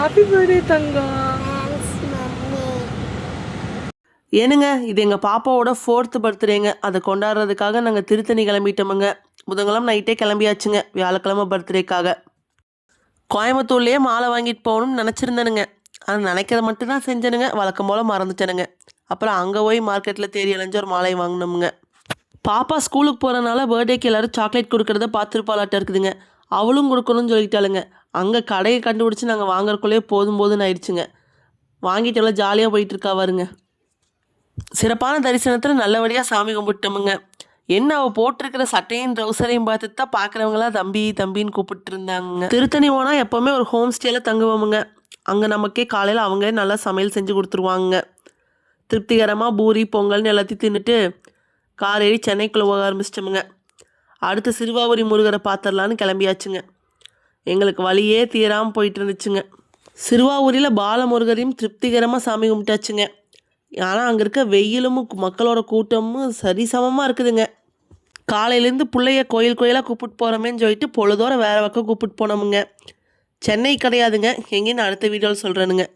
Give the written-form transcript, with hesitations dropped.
Happy birthday தங்கம். ஏனுங்க இது எங்கள் பாப்பாவோட 4th பர்த்டேங்க. அதை கொண்டாடுறதுக்காக நாங்கள் திருத்தணி கிளம்பிட்டோமுங்க. புதன்கிழமை நைட்டே கிளம்பியாச்சுங்க வியாழக்கிழமை பர்த்டேக்காக. கோயம்புத்தூர்லேயே மாலை வாங்கிட்டு போகணும்னு நினச்சிருந்தேனுங்க. அது நினைக்கிறத மட்டும்தான் செஞ்சேனுங்க. வழக்கம் போல் மறந்துட்டேனுங்க. அப்புறம் அங்கே போய் மார்க்கெட்டில் தேடி அலைஞ்சு ஒரு மாலை வாங்கினோமுங்க. பாப்பா ஸ்கூலுக்கு போகிறனால பர்த்டேக்கு எல்லோரும் சாக்லேட் கொடுக்குறத பார்த்துருப்பாளாட்ட இருக்குதுங்க. அவளும் கொடுக்கணும்னு சொல்லிட்டாளுங்க. அங்கே கடையை கண்டுபிடிச்சி நாங்கள் வாங்குறக்குள்ளேயே போதும்னு ஆயிடுச்சுங்க. வாங்கிட்டு எல்லாம் ஜாலியாக போயிட்டுருக்கா வருங்க. சிறப்பான தரிசனத்தில் நல்லபடியாக சாமி கும்பிட்டோமுங்க. என்ன அவள் போட்டிருக்கிற சட்டையும் ட்ரௌசரையும் பார்த்துட்டு தான் பார்க்குறவங்களாம் தம்பி தம்பின்னு கூப்பிட்டு இருந்தாங்க. திருத்தணி போனால் எப்போவுமே ஒரு ஹோம் ஸ்டேயில் தங்குவோமுங்க. அங்கே நமக்கே காலையில் அவங்களே நல்லா சமையல் செஞ்சு கொடுத்துருவாங்க. திருப்திகரமாக பூரி பொங்கல்னு எல்லாத்தையும் தின்னுட்டு கார் ஏறி சென்னைக்குள்ளே போக ஆரம்பிச்சிட்டோமுங்க. அடுத்து சிறுவாபுரி முருகரை பார்த்துடலான்னு கிளம்பியாச்சுங்க. எங்களுக்கு வழியே தீராமல் போயிட்டு இருந்துச்சுங்க. சிறுவாபுரியில் பாலமுருகரையும் திருப்திகரமாக சாமி கும்பிட்டாச்சுங்க. ஆனால் அங்கே இருக்க வெயிலும் மக்களோட கூட்டமும் சரிசமமாக இருக்குதுங்க. காலையிலேருந்து பிள்ளைய கோயிலாக கூப்பிட்டு போகிறோமேன்னு சொல்லிட்டு பொழுதோற வேறு பக்கம் கூப்பிட்டு போனோமுங்க. சென்னை கிடையாதுங்க, எங்கேன்னு அடுத்த வீடியோவில் சொல்கிறேனுங்க.